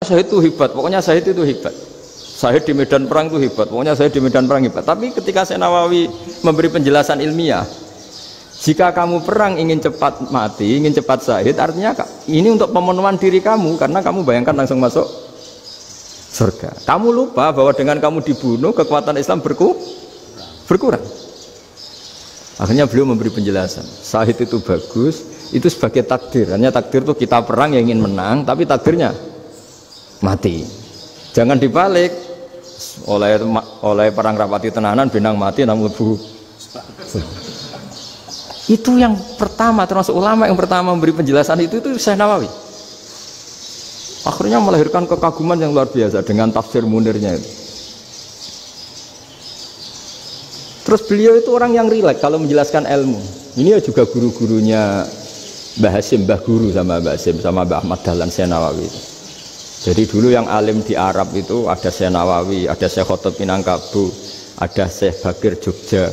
Syahid itu hebat, pokoknya syahid itu hebat. Syahid di medan perang itu hebat, pokoknya syahid di medan perang hebat. Tapi ketika Syekh Nawawi memberi penjelasan ilmiah, jika kamu perang ingin cepat mati, ingin cepat syahid, artinya ini untuk pemenuhan diri kamu, karena kamu bayangkan langsung masuk surga. Kamu lupa bahwa dengan kamu dibunuh, kekuatan Islam berkurang. Akhirnya beliau memberi penjelasan, syahid itu bagus, itu sebagai takdir. Hanya takdir itu kita perang yang ingin menang, tapi takdirnya mati. Jangan dibalik, oleh perang rapati tenanan benang mati namun bu. Itu yang pertama, termasuk ulama yang pertama memberi penjelasan itu Syekh Nawawi. Akhirnya melahirkan kekaguman yang luar biasa dengan tafsir Munirnya itu. Terus beliau itu orang yang rileks kalau menjelaskan ilmu. Ini ya juga guru-gurunya Mbah Hasim, Mbah Guru sama Mbah Hasim sama Mbah Ahmad Dahlan Syekh Nawawi itu. Jadi dulu yang alim di Arab itu ada Syekh Nawawi, ada Syekh Khotib Minangkabau, ada Syekh Bakir Jogja,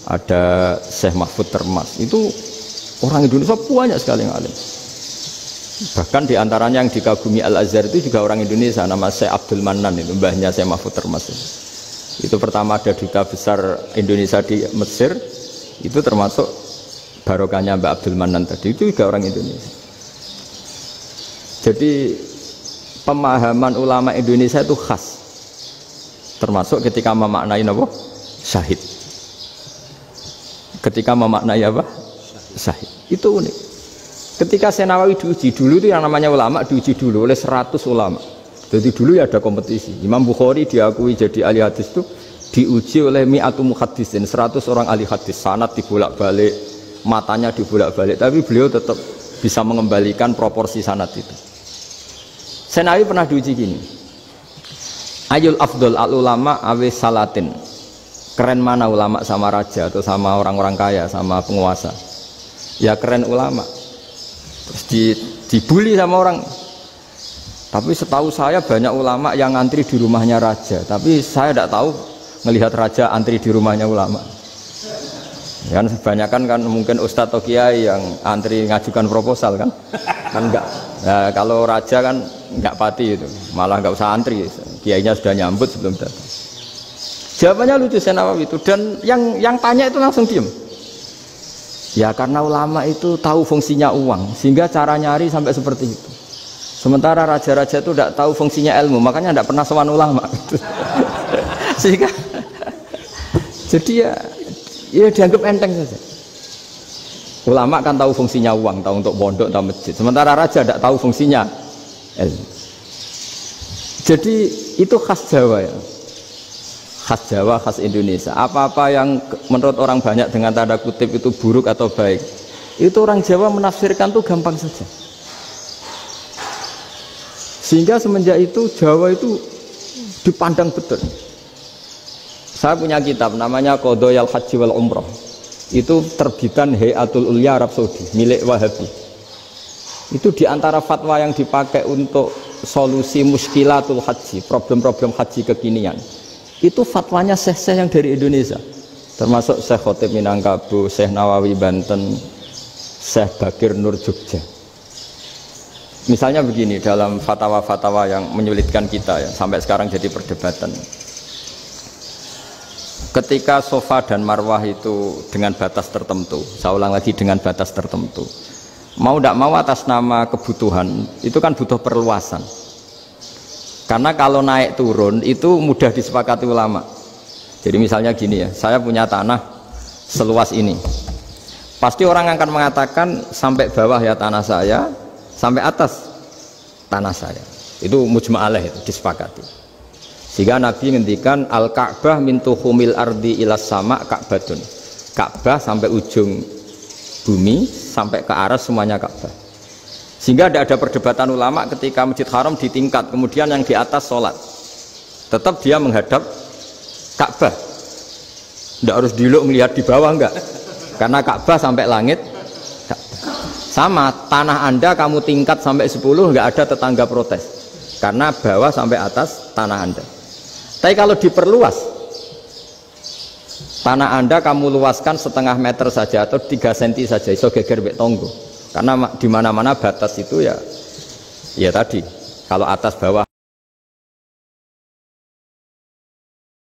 ada Syekh Mahfud Termas. Itu orang Indonesia banyak sekali yang alim. Bahkan diantaranya yang dikagumi Al-Azhar itu juga orang Indonesia, nama Syekh Abdul Manan, itu mbahnya Syekh Mahfud Termas. Itu pertama ada duta besar Indonesia di Mesir, itu termasuk barokahnya Mbak Abdul Manan tadi, itu juga orang Indonesia. Jadi pemahaman ulama Indonesia itu khas, termasuk ketika memaknai apa? Syahid. Ketika memaknai apa? Syahid. Itu unik. Ketika Syekh Nawawi diuji dulu itu yang namanya ulama diuji dulu oleh 100 ulama. Jadi dulu ya ada kompetisi. Imam Bukhari diakui jadi ahli hadis itu diuji oleh mi'atu muhaddisin, 100 orang ahli hadis, sanad dibolak-balik, matanya dibolak-balik, tapi beliau tetap bisa mengembalikan proporsi sanad itu. Syekh Nawawi pernah diuji gini, ayul afdol al ulama awe salatin, keren mana ulama sama raja atau sama orang-orang kaya sama penguasa? Ya keren ulama. Terus dibully sama orang. Tapi setahu saya banyak ulama yang antri di rumahnya raja, tapi saya tidak tahu melihat raja antri di rumahnya ulama. Kan kebanyakan kan mungkin ustadz atau kiai yang antri ngajukan proposal kan enggak. Nah, kalau raja kan enggak pati itu, malah enggak usah antri, kiainya sudah nyambut sebelum datang. Jawabannya lucu Syekh Nawawi itu, dan yang tanya itu langsung diem. Ya karena ulama itu tahu fungsinya uang, sehingga cara nyari sampai seperti itu. Sementara raja-raja itu tidak tahu fungsinya ilmu, makanya tidak pernah sowan ulama. Sehingga jadi ya dianggap enteng saja. Ulama kan tahu fungsinya uang, tahu untuk pondok, tahu masjid. Sementara raja tidak tahu fungsinya ilmu. Jadi itu khas Jawa ya. Khas Jawa, khas Indonesia. Apa-apa yang menurut orang banyak dengan tanda kutip itu buruk atau baik, itu orang Jawa menafsirkan tuh gampang saja. Sehingga semenjak itu Jawa itu dipandang betul. Saya punya kitab namanya Qadhayal Haji wal Umrah. Itu terbitan Hayatul Ulya Arab Saudi, milik Wahabi. Itu diantara fatwa yang dipakai untuk solusi muskilatul haji, problem-problem haji kekinian. Itu fatwanya syekh-syekh yang dari Indonesia. Termasuk Syekh Khotib Minangkabau, Syekh Nawawi Banten, Syekh Bakir Nur Jogja. Misalnya begini, dalam fatwa-fatwa yang menyulitkan kita ya, sampai sekarang jadi perdebatan. Ketika sofa dan marwah itu dengan batas tertentu, saya ulang lagi dengan batas tertentu, mau tidak mau atas nama kebutuhan, itu kan butuh perluasan. Karena kalau naik turun itu mudah disepakati ulama. Jadi misalnya gini ya, saya punya tanah seluas ini. Pasti orang akan mengatakan sampai bawah ya tanah saya, sampai atas tanah saya. Itu mujma' alaih, itu disepakati. Sehingga Nabi ngendikan al-Ka'bah min tuhumil ardi ilas sama Ka'batun. Ka'bah sampai ujung bumi sampai ke aras semuanya Ka'bah. Sehingga tidak ada perdebatan ulama ketika Masjid Haram di tingkat, kemudian yang di atas sholat tetap dia menghadap Ka'bah. Tidak harus diluk melihat di bawah, enggak. Karena Ka'bah sampai langit. Sama, tanah Anda kamu tingkat sampai 10, nggak ada tetangga protes karena bawah sampai atas tanah Anda. Tapi kalau diperluas, tanah Anda kamu luaskan setengah meter saja atau 3 cm saja, iso geger mbek tonggo. Karena di mana-mana batas itu ya tadi Kalau atas bawah